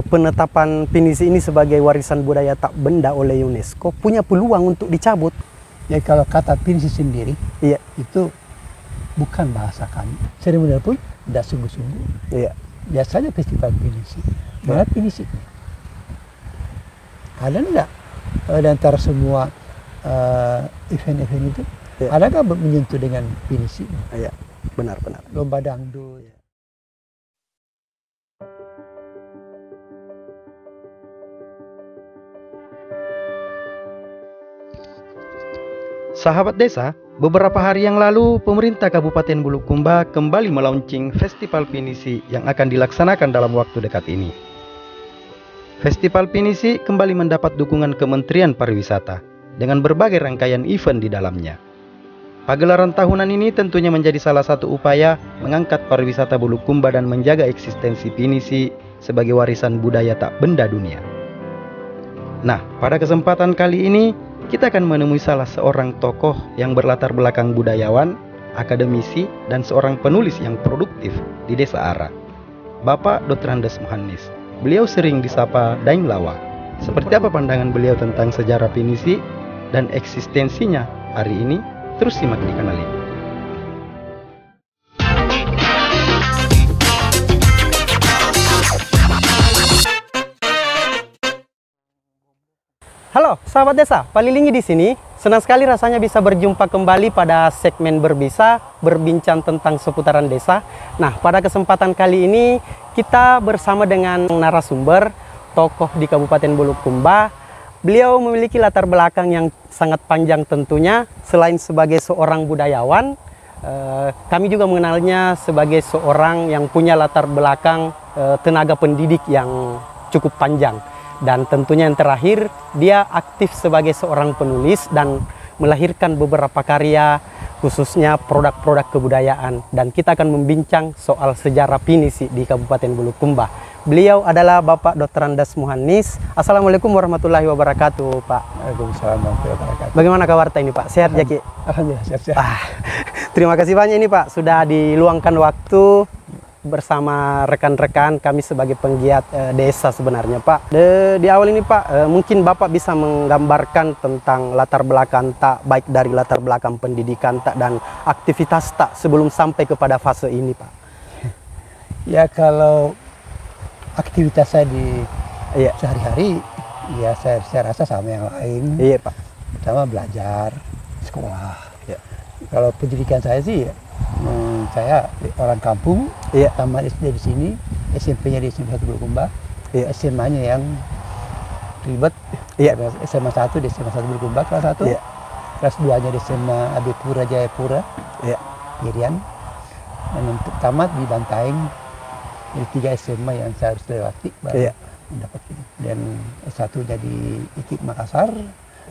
penetapan pinisi ini sebagai warisan budaya tak benda oleh UNESCO punya peluang untuk dicabut? Ya kalau kata pinisi sendiri, Iya. itu bukan bahasa kami. Seremonial pun tidak sungguh-sungguh. Iya. Biasanya festival pinisi. Mana pinisi? Ada enggak di antara semua event-event itu? Iya. Adakah menyentuh dengan pinisi? Iya, benar-benar. Lomba dangdut. Sahabat desa, beberapa hari yang lalu pemerintah Kabupaten Bulukumba kembali melaunching Festival Pinisi yang akan dilaksanakan dalam waktu dekat ini. Festival Pinisi kembali mendapat dukungan Kementerian Pariwisata dengan berbagai rangkaian event di dalamnya. Pagelaran tahunan ini tentunya menjadi salah satu upaya mengangkat pariwisata Bulukumba dan menjaga eksistensi Pinisi sebagai warisan budaya tak benda dunia. Nah, pada kesempatan kali ini kita akan menemui salah seorang tokoh yang berlatar belakang budayawan, akademisi, dan seorang penulis yang produktif di Desa Ara, Bapak Dr. Andes Mohannis. Beliau sering disapa Daeng Lawa. Seperti apa pandangan beliau tentang sejarah Pinisi dan eksistensinya hari ini? Terus simak di kanal ini. Halo, sahabat desa, Palilingi di sini. Senang sekali rasanya bisa berjumpa kembali pada segmen Berbisa, berbincang tentang seputaran desa. Nah, pada kesempatan kali ini kita bersama dengan narasumber, tokoh di Kabupaten Bulukumba. Beliau memiliki latar belakang yang sangat panjang tentunya. Selain sebagai seorang budayawan, kami juga mengenalnya sebagai seorang yang punya latar belakang tenaga pendidik yang cukup panjang. Dan tentunya yang terakhir, dia aktif sebagai seorang penulis dan melahirkan beberapa karya, khususnya produk-produk kebudayaan. Dan kita akan membincang soal sejarah Pinisi di Kabupaten Bulukumba. Beliau adalah Bapak Dr. Andes Mohannis. Assalamualaikum warahmatullahi wabarakatuh, Pak. Waalaikumsalam warahmatullahi wabarakatuh. Bagaimana kabar ini, Pak? Sehat ya, Ki? Alhamdulillah, sehat-sehat. Terima kasih banyak ini, Pak, sudah diluangkan waktu bersama rekan-rekan kami sebagai penggiat desa sebenarnya, Pak. Di awal ini, Pak, mungkin Bapak bisa menggambarkan tentang latar belakang tak, baik dari latar belakang pendidikan tak dan aktivitas tak sebelum sampai kepada fase ini, Pak. Ya kalau aktivitas saya di sehari-hari, ya saya rasa sama yang lain. Iya, Pak. Pertama belajar, sekolah. Ya. Kalau pendidikan saya sih, saya orang kampung, tamat SD di sini, SMP-nya di SMP 1 Bulukumba, SMA-nya yang ribet, SMA 1 di SMA 1 Bulukumba kelas 1, kelas 2-nya di SMA Abipura Jayapura, Irian, dan untuk tamat di Bantaeng, jadi 3 SMA yang saya harus lewati baru mendapat ini. Dan S1-nya di IKIP Makassar,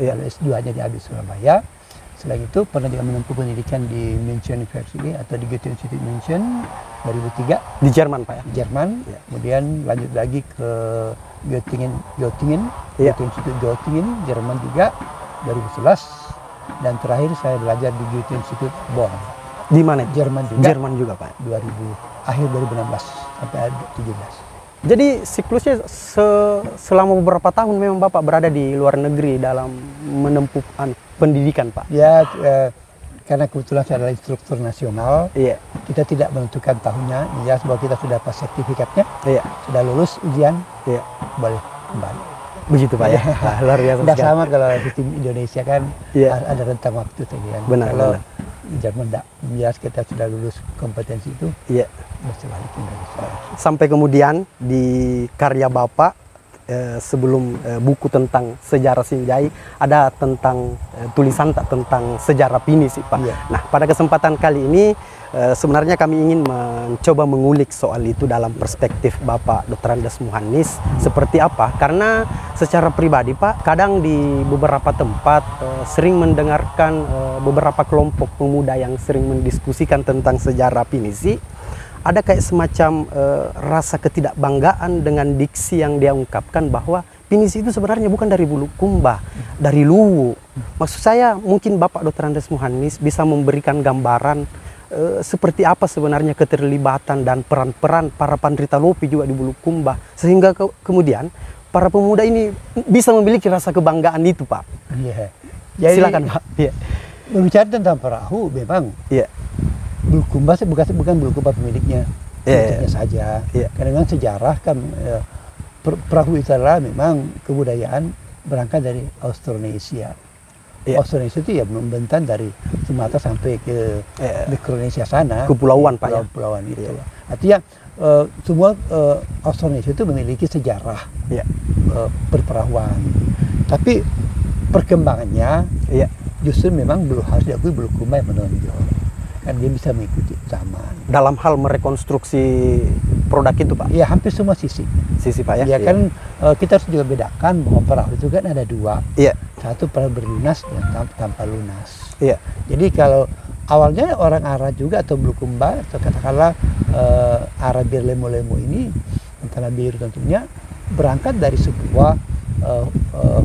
lalu S2-nya di ABI Surabaya. Selain itu pernah juga menempuh pendidikan di München University atau di Goethe Institut München 2003 di Jerman, Pak, ya? Di Jerman. Kemudian lanjut lagi ke Göttingen Goethe Institut Göttingen Jerman juga 2011, dan terakhir saya belajar di Goethe Institut Bonn. Di mana? Jerman juga. Jerman juga, Pak. Akhir 2016 sampai 2017. Jadi siklusnya selama beberapa tahun memang Bapak berada di luar negeri dalam menempuh pendidikan, Pak? Ya, karena kebetulan saya adalah instruktur nasional, kita tidak menentukan tahunnya, ya bahwa kita sudah pas sertifikatnya, sudah lulus ujian, boleh kembali. Begitu, Pak, ya? Luar biasa. Tidak sama kalau sistem Indonesia kan ada rentang waktu tadi kan. Benar, kalau benar. Jerman tidak, bias kita sudah lulus kompetensi itu, masih balik ke Indonesia. Sampai kemudian di karya Bapak, sebelum buku tentang sejarah Sinjai, ada tentang tulisan tak tentang sejarah Pinisi, Pak. Nah, pada kesempatan kali ini sebenarnya kami ingin mencoba mengulik soal itu dalam perspektif Bapak Dr. Andes Mohannis. Seperti apa? Karena secara pribadi, Pak, kadang di beberapa tempat sering mendengarkan beberapa kelompok pemuda yang sering mendiskusikan tentang sejarah Pinisi. Ada kayak semacam rasa ketidakbanggaan dengan diksi yang dia ungkapkan bahwa Pinisi itu sebenarnya bukan dari Bulukumba, dari Luwu. Maksud saya mungkin Bapak Dr. Andes Mohannis bisa memberikan gambaran seperti apa sebenarnya keterlibatan dan peran-peran para penderita lopi juga di Bulukumba, sehingga kemudian para pemuda ini bisa memiliki rasa kebanggaan itu, Pak. Iya. Jadi, silakan, Pak. Iya. Berbicara tentang perahu, memang Iya. Bulukumba bukan Bulukumba pemiliknya, pemiliknya saja. Iya. Karena memang sejarah kan perahu itu adalah memang kebudayaan berangkat dari Austronesia. Iya. Austronesia itu ya membentang dari Sumatera sampai ke Mikronesia sana. Kepulauan, Pak, ya. Kepulauan itu. Iya. Artinya semua Austronesia itu memiliki sejarah perperahuan. Tapi perkembangannya justru memang belum harus diakui Bulukumba yang menonjol. Kan dia bisa mengikuti zaman. Dalam hal merekonstruksi produk itu, Pak? Ya, hampir semua sisi. Sisi, Pak, ya? Ya kan kita harus juga bedakan bahwa perahu itu kan ada dua. Iya. Satu perahu berlunas dan tanpa lunas. Iya. Jadi kalau awalnya orang Ara juga atau Bulukumba atau katakanlah Ara Bir Lemo-Lemo ini, Tanah Biru tentunya, berangkat dari sebuah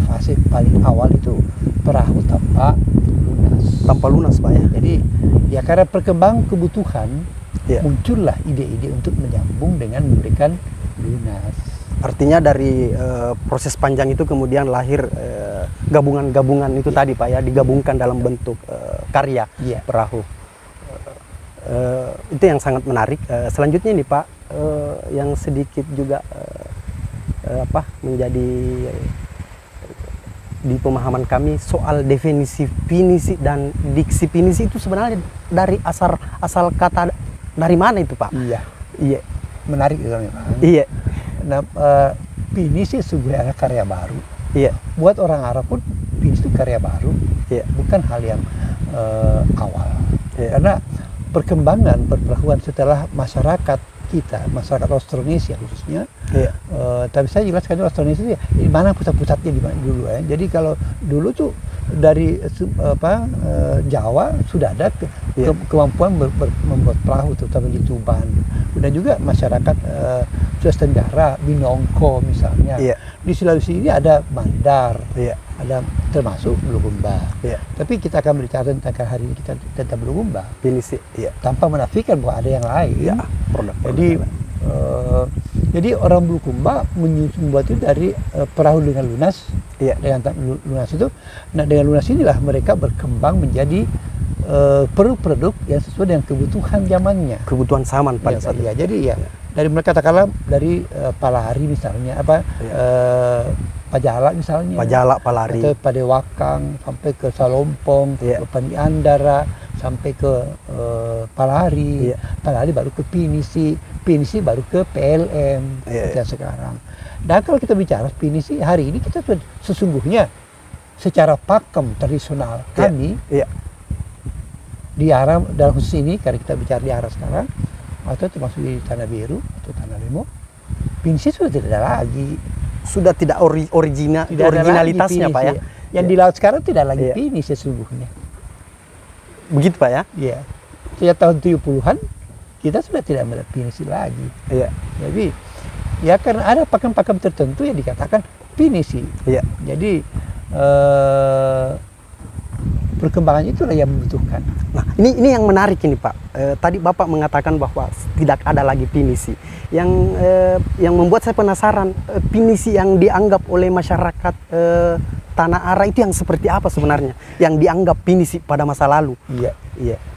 fase paling awal itu perahu tanpa lunas. Tanpa lunas, Pak, ya? Jadi ya karena perkembangan kebutuhan muncullah ide-ide untuk menyambung dengan memberikan lunas. Artinya dari proses panjang itu kemudian lahir gabungan-gabungan itu tadi, Pak, ya, digabungkan dalam bentuk karya perahu. Itu yang sangat menarik. Selanjutnya nih, Pak, yang sedikit juga menjadi di pemahaman kami soal definisi pinisi dan diksi pinisi itu sebenarnya dari asal kata dari mana itu, Pak? Iya. Menarik itu memang. Iya. Nah, pinisi sebenarnya karya baru. Iya. Buat orang Arab pun pinisi itu karya baru. Iya. Bukan hal yang awal. Iya. Karena perkembangan perperahuan setelah masyarakat kita, masyarakat Austronesia khususnya, tapi saya jelaskan dulu Austronesia itu di mana pusat-pusatnya di mana dulu ya. Jadi kalau dulu tuh dari Jawa sudah ada kemampuan membuat perahu, terutama di Tuban. Dan juga masyarakat Sulawesi Tenggara, Binongko misalnya. Di Sulawesi ini ada Mandar, ada termasuk Bulukumba. Tapi kita akan berbicara tentang hari ini kita tentang Bulukumba. Pinisi, tanpa menafikan bahwa ada yang lain. Jadi orang Bulukumba membuat itu dari perahu dengan lunas. Dengan lunas itu, nah dengan lunas inilah mereka berkembang menjadi produk yang sesuai dengan kebutuhan zamannya. Kebutuhan zaman pada saat itu. Jadi dari mereka katakanlah dari Palari misalnya, Pajala misalnya. Pajala, Palari. Atau Padewakang sampai ke Salompong, ke Pandiandara, sampai ke Palari. Palari baru ke Pinisi, Pinisi baru ke PLM sekarang. Dan kalau kita bicara Pinisi hari ini kita sesungguhnya secara pakem tradisional kami di Ara dalam khusus ini, karena kita bicara di Ara sekarang atau termasuk di Tanah Biru atau Tanah Lemo, Pinisi sudah tidak ada lagi. Sudah tidak originalitasnya, Pak, ya? Yang di laut sekarang tidak lagi Pinisi sesungguhnya. Begitu, Pak, ya? Iya. Sejak tahun 70-an kita sudah tidak melihat Pinisi lagi. Jadi ya karena ada pakem-pakem tertentu yang dikatakan Pinisi. Jadi perkembangan itulah yang membutuhkan. Nah, ini yang menarik ini, Pak. Tadi Bapak mengatakan bahwa tidak ada lagi pinisi. Yang membuat saya penasaran, pinisi yang dianggap oleh masyarakat Tanah Ara itu yang seperti apa sebenarnya? Yang dianggap pinisi pada masa lalu.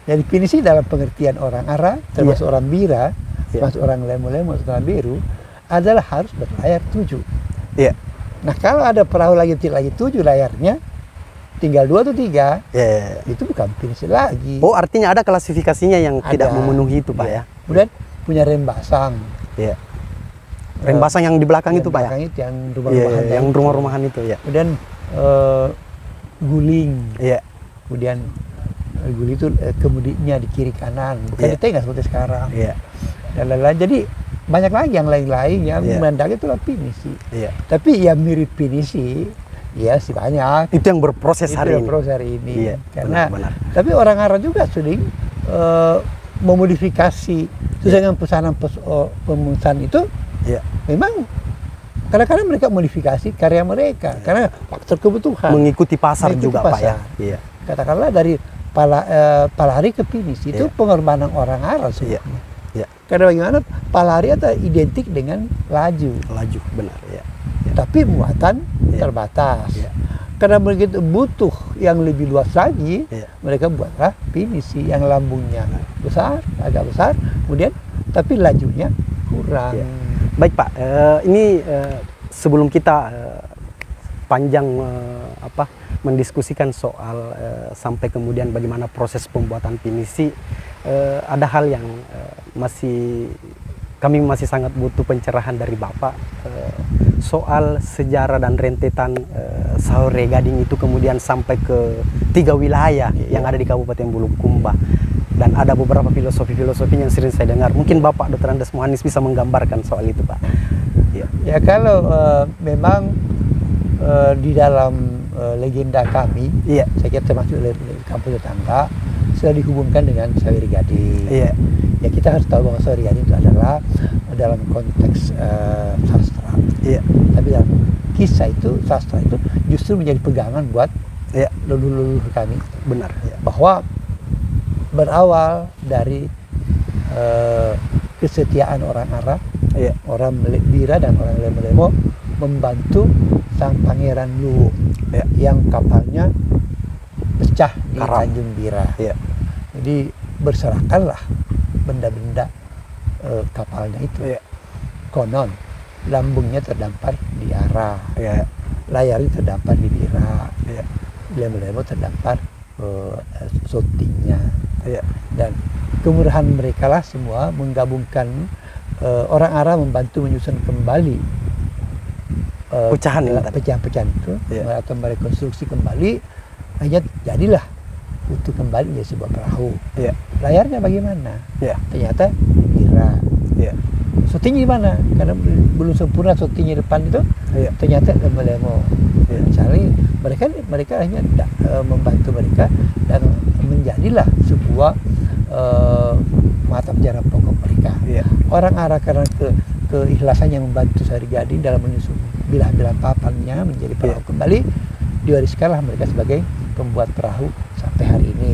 Jadi pinisi dalam pengertian orang Ara, termasuk orang Bira, termasuk orang Lemo-Lemo, Tanah Biru, adalah harus berlayar 7. Nah, kalau ada perahu lagi tidak lagi 7 layarnya, tinggal 2 atau 3, itu bukan pinisi lagi. Oh, artinya ada klasifikasinya yang tidak memenuhi itu, Pak, ya? Kemudian punya rem basang. Rem basang yang di belakang itu, Pak, ya? Itu yang rumah-rumahan. Yang rumah-rumahan itu, Kemudian guling. Kemudian guling itu kemudinya di kiri kanan, bukan di tengah seperti sekarang. Dan lain-lain. Jadi banyak lagi yang lain-lain yang menandang itulah pinisi. Tapi yang mirip pinisi, sih banyak. Itu yang berproses hari ini. Karena tapi orang Arab juga sering memodifikasi sesuai dengan pemesanan itu. Memang kadang-kadang mereka modifikasi karya mereka karena faktor kebutuhan. Mengikuti pasar juga, Pak, ya. Katakanlah dari Palari ke Pinisi itu pengorbanan orang Arab sebenarnya. Karena bagaimana Palari itu identik dengan laju. Laju, benar. Tapi muatan terbatas. Karena begitu butuh yang lebih luas lagi, mereka buatlah Pinisi yang lambungnya besar, agak besar, kemudian tapi lajunya kurang. Baik Pak, ini sebelum kita panjang mendiskusikan soal sampai kemudian bagaimana proses pembuatan pinisi, ada hal yang kami masih sangat butuh pencerahan dari Bapak soal sejarah dan rentetan Sahure Gading itu kemudian sampai ke 3 wilayah yang ada di Kabupaten Bulukumba. Dan ada beberapa filosofi-filosofi yang sering saya dengar. Mungkin Bapak Dr. Andes Mohanis bisa menggambarkan soal itu, Pak. Ya kalau memang di dalam legenda kami, saya kira termasuk kampung tetangga, sudah dihubungkan dengan Sahure Gading. Ya kita harus tahu bahwa Sahure Gading itu adalah dalam konteks sastra. Tapi dalam kisah itu, sastra itu justru menjadi pegangan buat leluhur kami. Benar. Bahwa berawal dari kesetiaan orang Arab, orang Bira dan orang Lemo membantu sang Pangeran Luwu yang kapalnya pecah di Tanjung Bira. Jadi berserahkanlah benda-benda kapalnya itu. Konon lambungnya terdampar di Ara, layarnya terdampar di Bira, Lemo terdampar syutingnya. Dan kemurahan mereka lah semua menggabungkan orang Arab membantu menyusun kembali pecahan-pecahan itu atau merekonstruksi kembali, akhirnya jadilah utuh kembali menjadi sebuah perahu. Layarnya bagaimana? Ternyata di Bira. Syutingnya di mana? Karena belum sempurna syutingnya depan itu. Ternyata Lemo. Misalnya mereka hanya membantu mereka dan menjadilah sebuah mata pelajaran pokok mereka. Orang Arab karena keikhlasannya membantu Sahure Gading dalam menyusun bilah-bilah papannya menjadi perahu kembali, diwariskanlah mereka sebagai pembuat perahu sampai hari ini.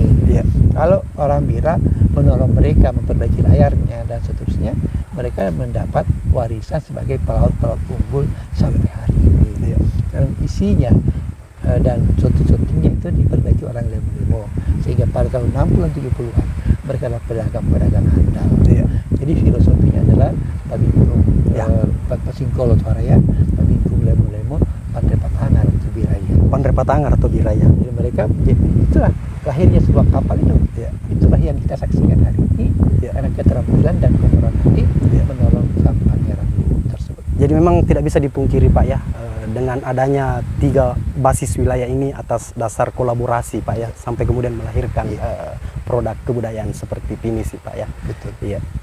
Kalau orang Bira menolong mereka memperbaiki layarnya dan seterusnya, mereka mendapat warisan sebagai pelaut-pelaut unggul sampai hari ini. Dan isinya dan syuting-syutingnya itu diperbaiki orang Lemo, sehingga pada tahun 60-an 70-an mereka adalah pedagang-pedagang handal. Jadi filosofinya adalah Babingkum Pasingkolo Tuaraya, Babingkum Lemo, Pandre Patangar atau Biraya. Pandre Patangar atau Biraya. Jadi mereka itulah lahirnya sebuah kapal itu. Itulah yang kita saksikan hari ini karena keterampilan dan kemurahan hati menolong sang Pangeran Luwu tersebut. Jadi memang tidak bisa dipungkiri Pak ya, dengan adanya 3 basis wilayah ini atas dasar kolaborasi Pak ya, sampai kemudian melahirkan produk kebudayaan seperti pinisi Pak ya. Betul.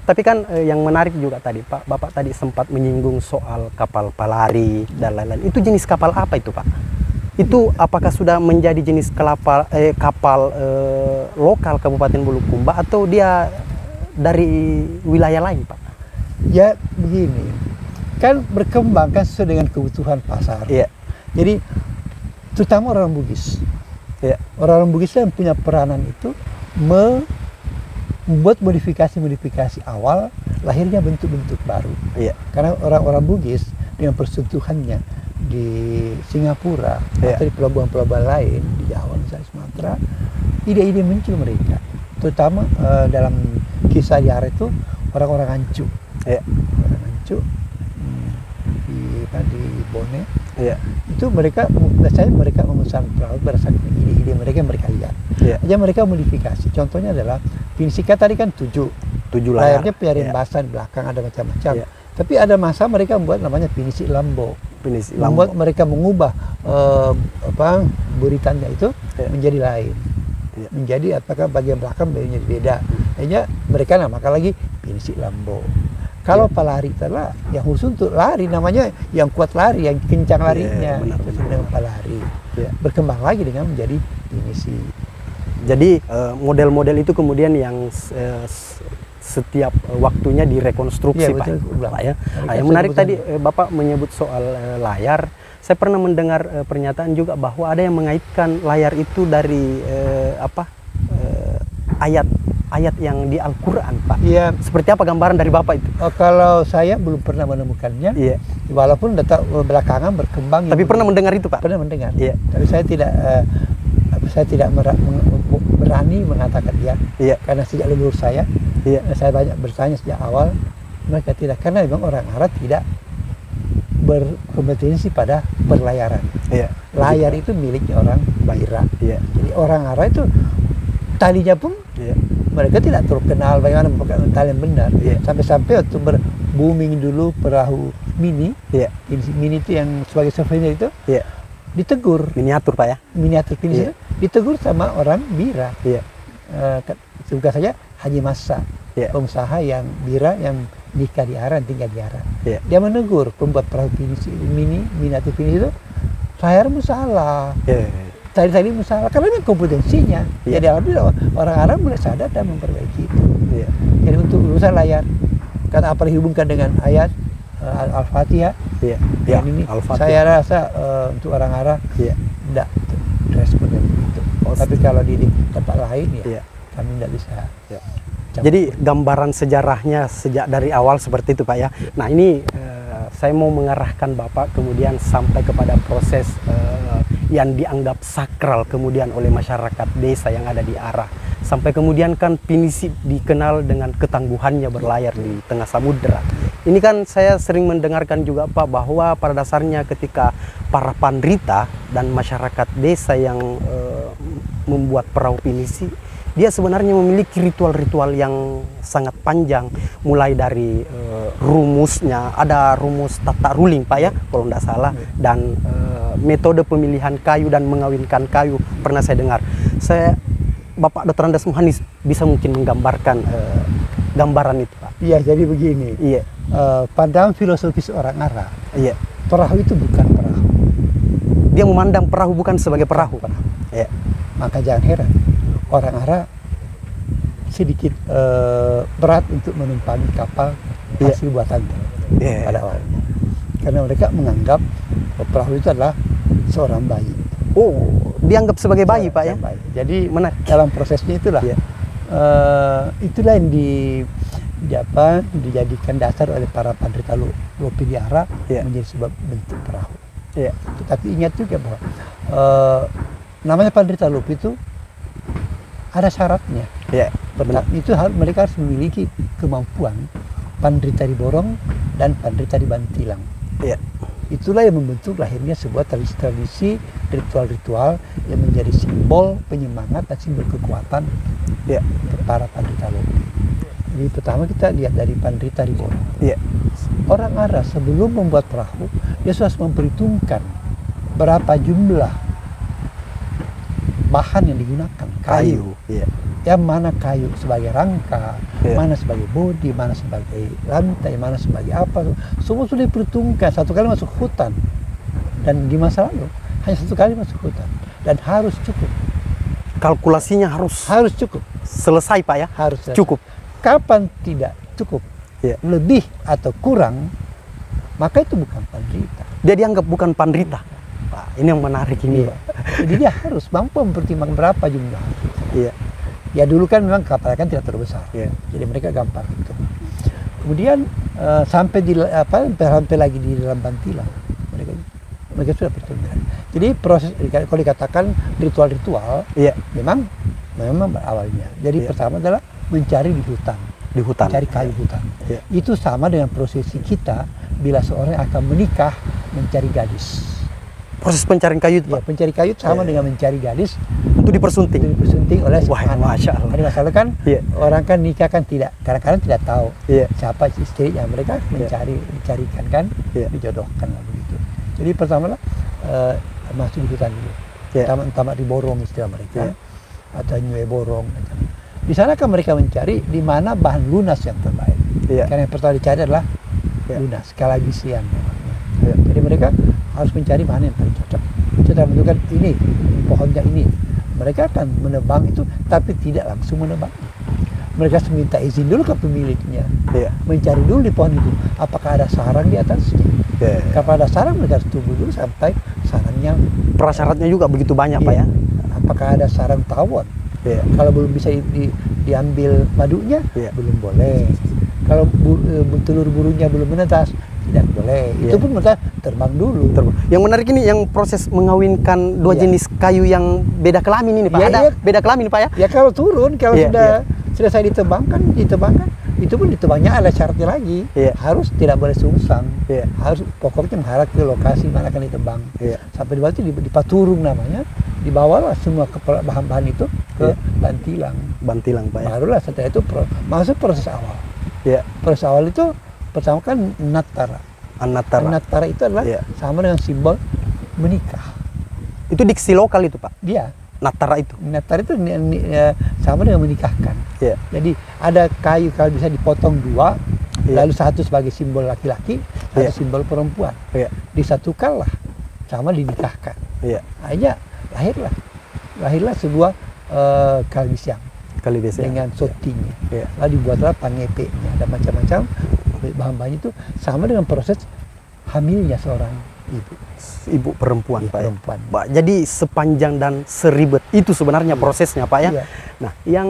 Tapi kan yang menarik juga tadi Pak, Bapak tadi sempat menyinggung soal kapal Palari dan lain-lain. Itu jenis kapal apa itu Pak? Itu apakah sudah menjadi jenis kapal lokal Kabupaten Bulukumba atau dia dari wilayah lain Pak? Ya begini, kan berkembang kan sesuai dengan kebutuhan pasar. Jadi terutama orang Bugis. Orang Bugis yang punya peranan itu membuat modifikasi awal, lahirnya bentuk-bentuk baru. Karena orang-orang Bugis dengan persentuhannya di Singapura atau di pelabuhan-pelabuhan lain di Jawa, misalnya Sumatera, ide-ide muncul mereka. Terutama dalam kisah di Ara itu orang-orang Ancu. Orang Ancu di Bone. Itu mereka biasanya mereka memesan perahu berdasarkan ide-ide mereka yang mereka lihat. Aja mereka modifikasi. Contohnya adalah Pinisika tadi kan 7 layarnya piarin basah di belakang, ada macam-macam. Tapi ada masa mereka membuat namanya Pinisi Lambo. Membuat mereka mengubah buritannya itu menjadi lain. Menjadi apakah bagian belakang menjadi beda. Akhirnya mereka namakan lagi Pinisi Lambo. Kalau Palari adalah yang khusus untuk lari, namanya yang kuat lari, yang kencang larinya, dengan Palari. Berkembang lagi dengan menjadi Pinisi. Jadi model-model itu kemudian yang setiap waktunya direkonstruksi Pak. Yang menarik tadi Bapak menyebut soal layar. Saya pernah mendengar pernyataan juga bahwa ada yang mengaitkan layar itu dari ayat yang di Al-Quran, Pak. Iya. Seperti apa gambaran dari Bapak itu? Kalau saya belum pernah menemukannya. Iya. Walaupun belakangan berkembang. Tapi pernah mendengar itu, Pak? Pernah mendengar. Iya. Tapi saya tidak berani mengatakan dia. Iya. Karena sejak leluhur saya banyak bertanya sejak awal, mereka tidak, karena memang orang Arab tidak berkompetensi pada berlayaran. Iya. Layar itu miliknya orang Bira. Iya. Jadi orang Arab itu talinya pun mereka tidak terkenal bagaimana memakai tali yang benar. Iya. Sampai-sampai waktu booming dulu perahu mini, mini itu yang sebagai souvenir itu, ditegur. Miniatur, Pak ya? Miniatur finish itu ditegur sama orang Bira. Iya. Juga saja Haji Masa, pengusaha yang Bira yang nikah di Aran, tinggal di Aran. Dia menegur pembuat perahu finish miniatur finish itu, layarmu salah. Tadi salah karena ini kompetensinya. Jadi alhamdulillah orang Arab mulai sadar dan memperbaiki itu. Jadi untuk urusan layar, kata apa dihubungkan dengan ayat Al-Fatihah. Ini saya rasa untuk orang Arab tidak respon begitu. Tapi kalau di tempat lain kami tidak bisa. Jadi gambaran sejarahnya sejak dari awal seperti itu, Pak ya. Nah ini saya mau mengarahkan Bapak kemudian sampai kepada proses yang dianggap sakral kemudian oleh masyarakat desa yang ada di Ara. Sampai kemudian kan Pinisi dikenal dengan ketangguhannya berlayar di tengah samudera. Ini kan saya sering mendengarkan juga, Pak, bahwa pada dasarnya ketika para pandrita dan masyarakat desa yang membuat perahu Pinisi, dia sebenarnya memiliki ritual-ritual yang sangat panjang, mulai dari rumusnya, ada rumus tata ruling, Pak ya, kalau tidak salah, dan metode pemilihan kayu dan mengawinkan kayu pernah saya dengar. Bapak Dr. Andes Mohanis bisa mungkin menggambarkan gambaran itu, Pak? Iya, jadi begini. Iya. Pandangan filosofis orang Arab, perahu itu bukan perahu. Dia memandang perahu bukan sebagai perahu. Iya. Maka jangan heran orang Arab sedikit berat untuk menumpangi kapal hasil buatan pada awalnya, karena mereka menganggap perahu itu adalah seorang bayi. Oh, dianggap sebagai bayi, Pak ya? Bayi. Jadi dalam prosesnya itulah itulah yang dijadikan dasar oleh para pandrita Lopi di Arab menjadi sebuah bentuk perahu. Tetapi ingat juga bahwa namanya pandrita Lopi itu ada syaratnya. Itu mereka harus memiliki kemampuan pandrita di Borong dan pandrita di Bantilang. Itulah yang membentuk lahirnya sebuah tradisi ritual-ritual yang menjadi simbol penyemangat dan simbol kekuatan para pandrita Lopi. Jadi pertama kita lihat dari pandrita di Borong. Orang Arab sebelum membuat perahu, dia harus memperhitungkan berapa jumlah bahan yang digunakan, kayu. Yang mana kayu sebagai rangka, mana sebagai bodi, mana sebagai lantai, mana sebagai apa, semua sudah diperhitungkan. Satu kali masuk hutan, dan di masa lalu hanya satu kali masuk hutan, dan harus cukup. Kalkulasinya harus cukup. Selesai, Pak ya? Harus selesai. Cukup. Kapan tidak cukup, lebih atau kurang, maka itu bukan pandrita. Dia dianggap bukan pandrita. Pak, ini yang menarik ini, Pak. Jadi dia harus mampu mempertimbangkan berapa jumlah. Ya dulu kan memang kapal kan tidak terlalu besar, jadi mereka gampang gitu. Kemudian sampai lagi di dalam Bantilang, mereka sudah pertimbangkan. Jadi proses kalau dikatakan ritual-ritual, memang awalnya. Jadi pertama adalah mencari di hutan, mencari kayu hutan. Itu sama dengan prosesi kita bila seorang akan menikah mencari gadis. Proses pencarian kayu itu, Pak? Pencari kayu sama dengan mencari gadis untuk dipersunting. Oleh Masya Allah. Ada masalah kan, orang kan nikah kan kadang-kadang tidak tahu siapa istrinya, mereka dicarikan kan, dijodohkan lah begitu. Jadi pertama lah masuk di hutan dulu, tamat di Borong istilah mereka, atau Nyue Borong. Di sana kan mereka mencari di mana bahan lunas yang terbaik. Karena yang pertama dicari adalah lunas, kalabisian. Jadi mereka harus mencari mana yang paling cocok. Kita menentukan ini, pohonnya ini. Mereka akan menebang itu, tapi tidak langsung menebang. Mereka harus minta izin dulu ke pemiliknya. Mencari dulu di pohon itu, apakah ada sarang di atasnya. Kalau ada sarang, mereka harus tunggu dulu sampai sarangnya. Prasyaratnya juga begitu banyak, Pak ya? Apakah ada sarang tawon? Kalau belum bisa diambil madunya, belum boleh. Kalau telur burungnya belum menetas, tidak boleh. Itu pun mereka terbang dulu. Yang menarik ini yang proses mengawinkan dua jenis kayu yang beda kelamin ini, Pak. Ada beda kelamin, Pak, ya? Ya kalau turun, kalau sudah saya ditebangkan, itu pun ditebangnya ada syaratnya lagi. Harus tidak boleh sungsang. Harus pokoknya mengarah ke lokasi mana akan ditebang. Sampai di bawah itu dipaturung namanya. Dibawalah semua bahan-bahan itu ke bantilang. Bantilang, Pak, ya. Barulah setelah itu masuk proses awal. Proses awal itu pertama kan natara. Natara itu adalah sama dengan simbol menikah. Itu diksi lokal itu, Pak? Dia. Natara itu sama dengan menikahkan. Jadi ada kayu kalau bisa dipotong dua, lalu satu sebagai simbol laki-laki, satu simbol perempuan. Disatukanlah, sama dinikahkan. Akhirnya lahirlah sebuah kalbisiang dengan sotinya. Lalu dibuatlah pangepenya, ada macam-macam bahan-bahannya itu sama dengan proses hamilnya seorang ibu perempuan, Pak. Jadi sepanjang dan seribet itu sebenarnya prosesnya, Pak, ya. Nah, yang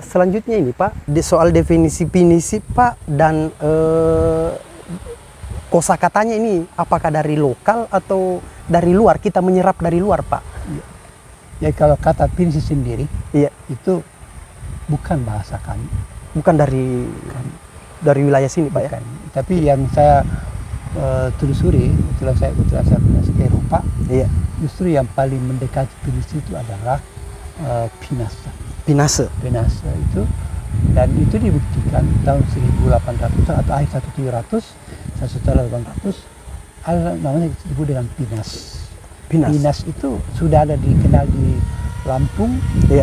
selanjutnya ini, Pak, soal definisi pinisi, Pak, dan kosakatanya ini apakah dari lokal atau dari luar? Kita menyerap dari luar, Pak. Ya kalau kata pinisi sendiri, itu bukan bahasa kami. Bukan dari wilayah sini, Pak, ya. Tapi yang saya telusuri, setelah saya ke Eropa, justru yang paling mendekati pinisi itu adalah pinase itu, dan itu dibuktikan tahun 1800 atau akhir 1700 sampai 1800 ada namanya disebut dengan pinas itu sudah ada dikenal di Lampung,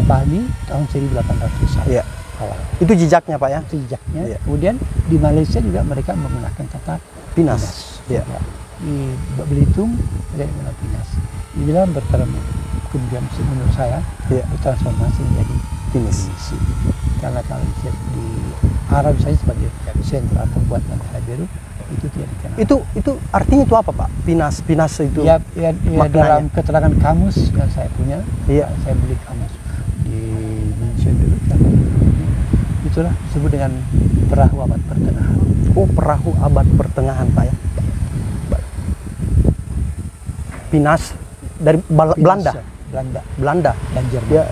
Bali tahun 1800 itu jejaknya, Pak, ya. Itu jejaknya. Kemudian di Malaysia juga mereka menggunakan kata pinas. Di Belitung mereka menggunakan pinas. Inilah kemudian menurut saya bertransformasi menjadi pinisi. Karena kalau di Arab saya sebagai sentra pembuatan air biru itu tidak dikenal. Itu artinya itu apa, Pak? Pinas itu? Ya dalam keterangan kamus yang saya punya, saya beli kamus di München dulu. Itulah disebut dengan perahu abad pertengahan. Oh, perahu abad pertengahan, Pak, ya. Pinas dari Belanda dan Jerman.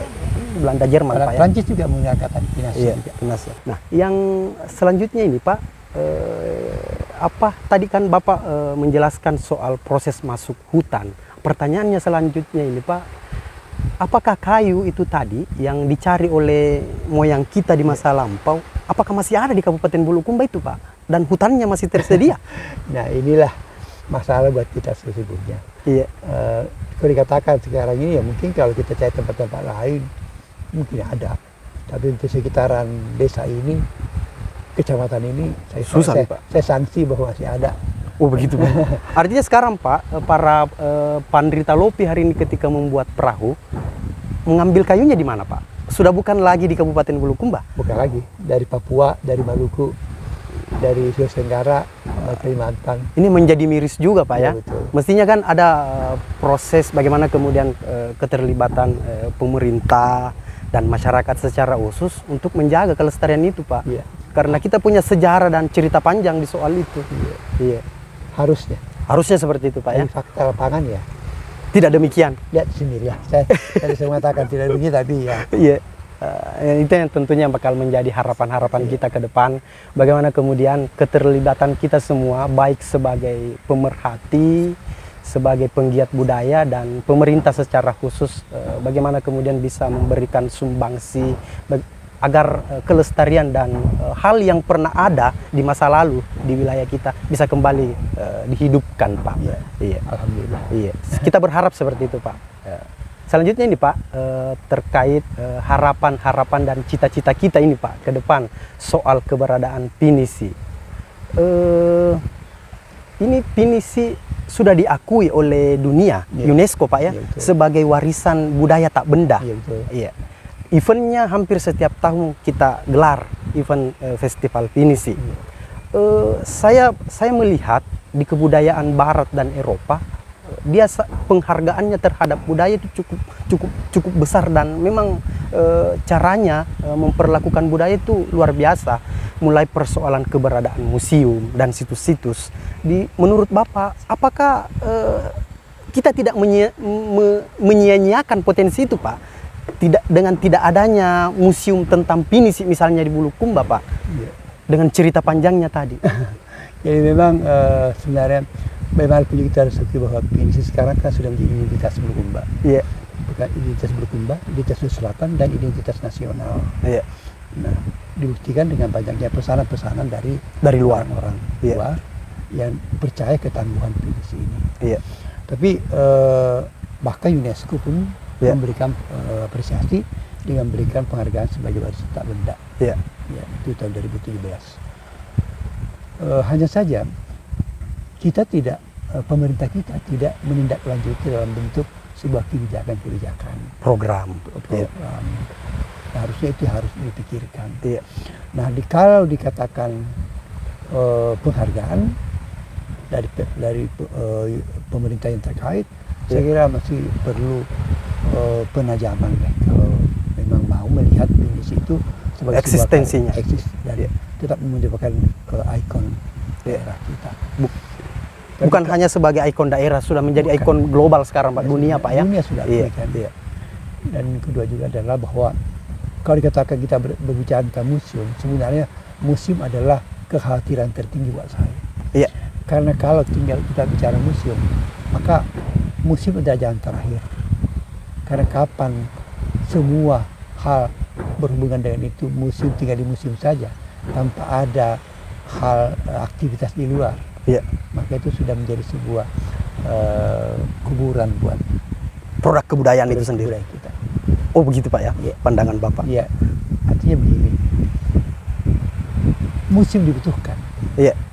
Belanda Jerman, Pak, ya. Prancis juga menggunakan kata pinas. Pinas. Nah, yang selanjutnya ini, Pak, apa tadi kan Bapak menjelaskan soal proses masuk hutan. Pertanyaannya selanjutnya ini, Pak, apakah kayu itu tadi yang dicari oleh moyang kita di masa lampau, apakah masih ada di Kabupaten Bulukumba itu, Pak? Dan hutannya masih tersedia? Nah, inilah masalah buat kita sesungguhnya. Kalau dikatakan sekarang ini, ya mungkin kalau kita cari tempat-tempat lain mungkin ada, tapi untuk sekitaran desa ini, kecamatan ini, saya sanksi bahwa masih ada. Oh, begitu, Pak. Artinya sekarang, Pak, para penderita lopi hari ini ketika membuat perahu, mengambil kayunya di mana, Pak? Sudah bukan lagi di Kabupaten Bulukumba? Bukan lagi, dari Papua, dari Maluku, dari Sulawesi Tenggara, Kalimantan. Ini menjadi miris juga, Pak, ya. Betul. Mestinya kan ada proses bagaimana kemudian keterlibatan pemerintah dan masyarakat secara khusus untuk menjaga kelestarian itu, Pak. Karena kita punya sejarah dan cerita panjang di soal itu. Harusnya seperti itu, Pak, ya. Fakta lapangan ya tidak demikian. Lihat sendiri ya. Saya bisa mengatakan tidak demikian, tapi ya. Itu yang tentunya bakal menjadi harapan-harapan kita ke depan. Bagaimana kemudian keterlibatan kita semua, baik sebagai pemerhati, sebagai penggiat budaya, dan pemerintah secara khusus, bagaimana kemudian bisa memberikan sumbangsi agar kelestarian dan hal yang pernah ada di masa lalu di wilayah kita bisa kembali dihidupkan, Pak. Alhamdulillah. Kita berharap seperti itu, Pak. Selanjutnya ini, Pak, terkait harapan-harapan dan cita-cita kita ini, Pak, ke depan soal keberadaan pinisi. Ini pinisi sudah diakui oleh dunia, UNESCO, Pak, ya, sebagai warisan budaya tak benda. Eventnya hampir setiap tahun kita gelar event festival pinisi. Saya melihat di kebudayaan Barat dan Eropa, penghargaannya terhadap budaya itu cukup besar, dan memang caranya memperlakukan budaya itu luar biasa. Mulai persoalan keberadaan museum dan situs-situs. Menurut Bapak, apakah kita tidak menyia-nyiakan potensi itu, Pak? Dengan tidak adanya museum tentang pinisi misalnya di Bulukumba, Pak, dengan cerita panjangnya tadi. Jadi memang sebenarnya memang perlu kita harus akui bahwa pinisi sekarang kan sudah menjadi identitas Bulukumba. Iya. Bukan identitas Bulukumba, identitas Selatan dan identitas nasional. Iya. Nah, dibuktikan dengan banyaknya pesanan-pesanan dari luar orang luar yang percaya ketangguhan pinisi ini. Iya. Tapi bahkan UNESCO pun memberikan apresiasi dengan memberikan penghargaan sebagai warisan tak benda. Iya. Ya, itu tahun 2017. Hanya saja kita tidak, pemerintah kita tidak menindaklanjuti dalam bentuk sebuah kebijakan program. Nah, harusnya itu harus dipikirkan. Iya. Nah, kalau dikatakan penghargaan dari pemerintah yang terkait, saya kira masih perlu penajaman ya, kalau memang mau melihat pinisi itu sebagai eksistensinya, dan tetap merupakan ikon daerah kita. Bukan hanya sebagai ikon daerah, sudah menjadi ikon global sekarang, Pak, dunia, Pak, ya. Dunia sudah. Iya. Dan kedua juga adalah bahwa kalau dikatakan kita berbicara tentang museum, sebenarnya museum adalah kekhawatiran tertinggi buat saya. Iya. Karena kalau tinggal kita bicara museum, maka museum adalah jalan terakhir. Karena kapan semua hal berhubungan dengan itu, museum tinggal di museum saja, tanpa ada hal aktivitas di luar, maka itu sudah menjadi sebuah kuburan buat produk kebudayaan itu sendiri. Kita. Oh begitu, Pak, ya, pandangan Bapak. Iya, artinya begini, museum dibutuhkan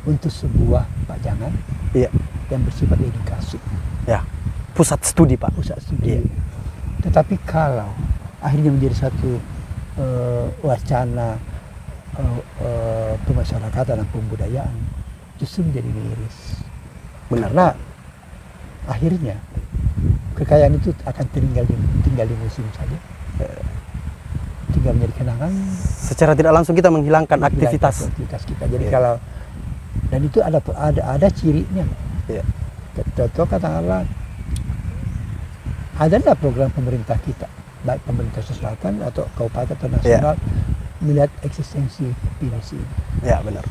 untuk sebuah pajangan yang bersifat edukasi. Ya, pusat studi, Pak. Pusat studi. Tetapi kalau akhirnya menjadi satu wacana pemasyarakatan dan pembudayaan, justru menjadi miris. Benar. Karena akhirnya kekayaan itu akan tinggal di museum saja, tinggal menjadi kenangan. Secara tidak langsung kita menghilangkan aktivitas kita. Jadi kalau, dan itu ada cirinya. Contoh katakanlah, adalah program pemerintah kita, baik pemerintah selatan atau kabupaten atau nasional, melihat eksistensi pinisi. Ya, benar.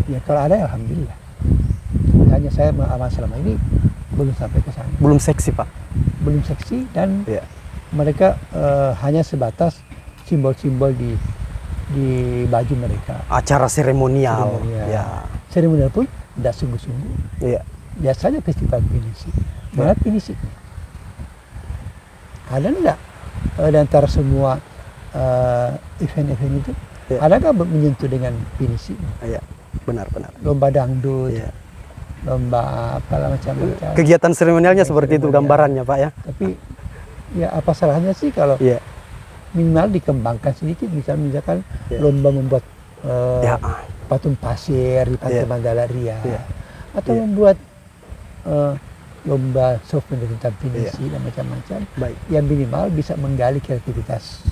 Ya kalau ada, alhamdulillah. Hanya saya selama ini belum sampai ke sana. Belum seksi, Pak. Belum seksi, dan mereka hanya sebatas simbol-simbol di baju mereka. Acara seremonial. Seremonial pun tidak sungguh-sungguh. Biasanya festival pinisi. Mana pinisi? Ada enggak di antara semua event-event itu? Adakah menyentuh dengan pinisi? Benar-benar. Lomba dangdut, lomba apalah macam-macam. Kegiatan seremonialnya seperti itu gambarannya, Pak, ya. Tapi ya apa salahnya sih kalau minimal dikembangkan sedikit, misalkan lomba membuat patung pasir di Pantai Mandalaria, atau membuat lomba souvenir tentang pinisi dan macam-macam. Yang minimal bisa menggali kreativitas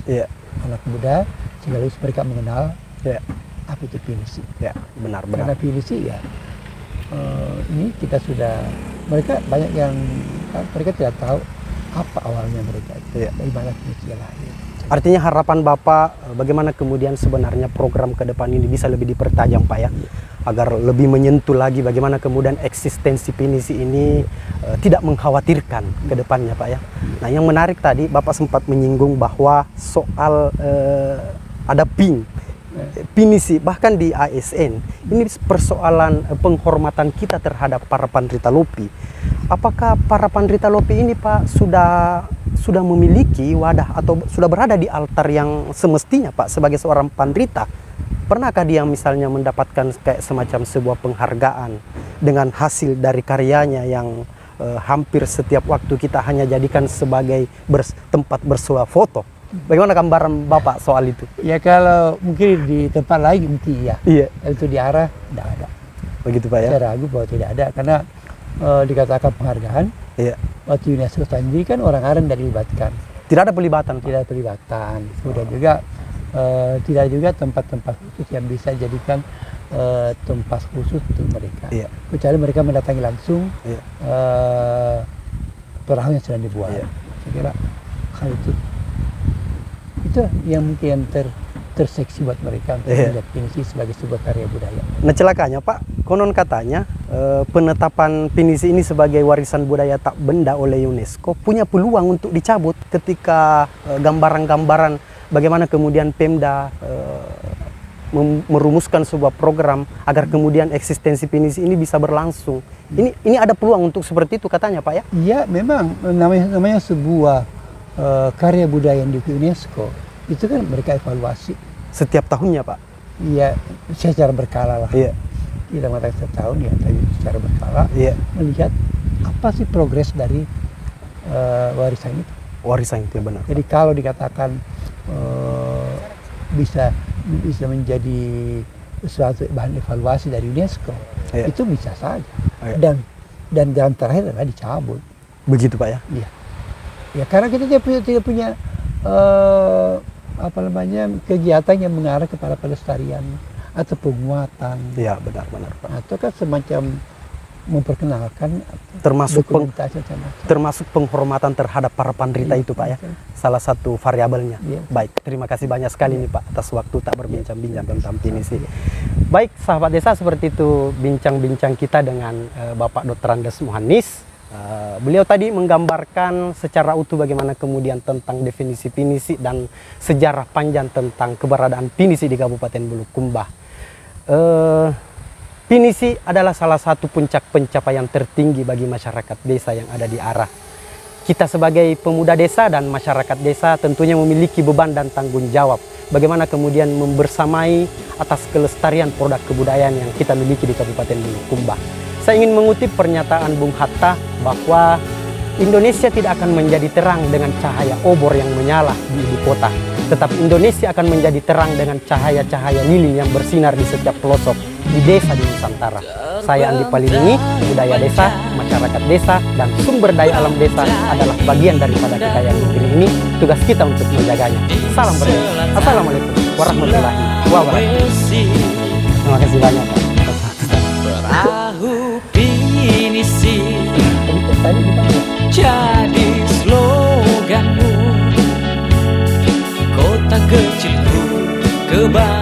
anak muda sehingga mereka mengenal apa itu pinisi. Benar. Karena pinisi ini kita sudah, mereka banyak yang mereka tidak tahu apa awalnya mereka itu, dari mana pinisi lahir. Artinya harapan Bapak bagaimana kemudian sebenarnya program ke depan ini bisa lebih dipertajam, Pak, ya, agar lebih menyentuh lagi bagaimana kemudian eksistensi pinisi ini tidak mengkhawatirkan ke depannya, Pak, ya. Nah, yang menarik tadi Bapak sempat menyinggung bahwa soal ada pinisi bahkan di ASN ini persoalan penghormatan kita terhadap para pandrita lopi. Apakah para pandrita lopi ini, Pak, sudah memiliki wadah atau sudah berada di altar yang semestinya, Pak, sebagai seorang pandrita? Pernahkah dia misalnya mendapatkan kayak semacam sebuah penghargaan dengan hasil dari karyanya yang hampir setiap waktu kita hanya jadikan sebagai tempat bersuah foto? Bagaimana gambaran Bapak soal itu? Ya kalau mungkin di tempat lain mungkin itu di arah tidak ada. Begitu, Pak, ya? Saya ragu bahwa tidak ada, karena dikatakan penghargaan, Iya. Waktu UNESCO sendiri kan orang Aren tidak dilibatkan. Tidak ada pelibatan, Pak? Tidak ada pelibatan. Kemudian juga tidak juga tempat-tempat khusus yang bisa jadikan tempat khusus untuk mereka. Iya. Kecuali mereka mendatangi langsung Iya. perahu yang sedang dibuat. Iya. Saya kira hal itu yang mungkin terseksi buat mereka untuk melihat pinisi sebagai sebuah karya budaya. Nah celakanya Pak, konon katanya penetapan pinisi ini sebagai warisan budaya tak benda oleh UNESCO punya peluang untuk dicabut ketika gambaran-gambaran bagaimana kemudian Pemda merumuskan sebuah program agar kemudian eksistensi pinisi ini bisa berlangsung. Ini ada peluang untuk seperti itu katanya Pak ya? Iya memang namanya sebuah karya budaya yang di UNESCO itu kan mereka evaluasi setiap tahunnya Pak? Iya secara berkala lah. Iya. Kita mengatakan setiap tahun ya, tapi secara berkala melihat apa sih progres dari warisan itu. Warisan itu ya benar. Jadi kalau dikatakan bisa menjadi suatu bahan evaluasi dari UNESCO, itu bisa saja. Dan jalan terakhir adalah dicabut. Begitu Pak ya? Iya. Ya karena kita tidak punya kegiatan yang mengarah kepada pelestarian atau penguatan. Iya benar Pak. Atau kan semacam memperkenalkan termasuk termasuk penghormatan terhadap para penderita itu Pak ya. Salah satu variabelnya. Baik, terima kasih banyak sekali nih Pak atas waktu tak berbincang-bincang tentang pinisi. Baik sahabat desa, seperti itu bincang-bincang kita dengan Bapak Dr. Andes Mohanis. Beliau tadi menggambarkan secara utuh bagaimana kemudian tentang definisi pinisi dan sejarah panjang tentang keberadaan pinisi di Kabupaten Bulukumba. Pinisi adalah salah satu puncak pencapaian tertinggi bagi masyarakat desa yang ada di Arah. Kita sebagai pemuda desa dan masyarakat desa tentunya memiliki beban dan tanggung jawab bagaimana kemudian membersamai atas kelestarian produk kebudayaan yang kita miliki di Kabupaten Bulukumba. Saya ingin mengutip pernyataan Bung Hatta bahwa Indonesia tidak akan menjadi terang dengan cahaya obor yang menyala di ibu kota, tetapi Indonesia akan menjadi terang dengan cahaya-cahaya lilin yang bersinar di setiap pelosok di desa di Nusantara. Saya Andi Palilingi, budaya desa, masyarakat desa, dan sumber daya alam desa adalah bagian daripada kekayaan negeri ini. Tugas kita untuk menjaganya. Salam berdesa. Assalamualaikum warahmatullahi wabarakatuh. Terima kasih banyak Pak. Perahu pinisi jadi sloganmu, kota kecilku kebanggaan.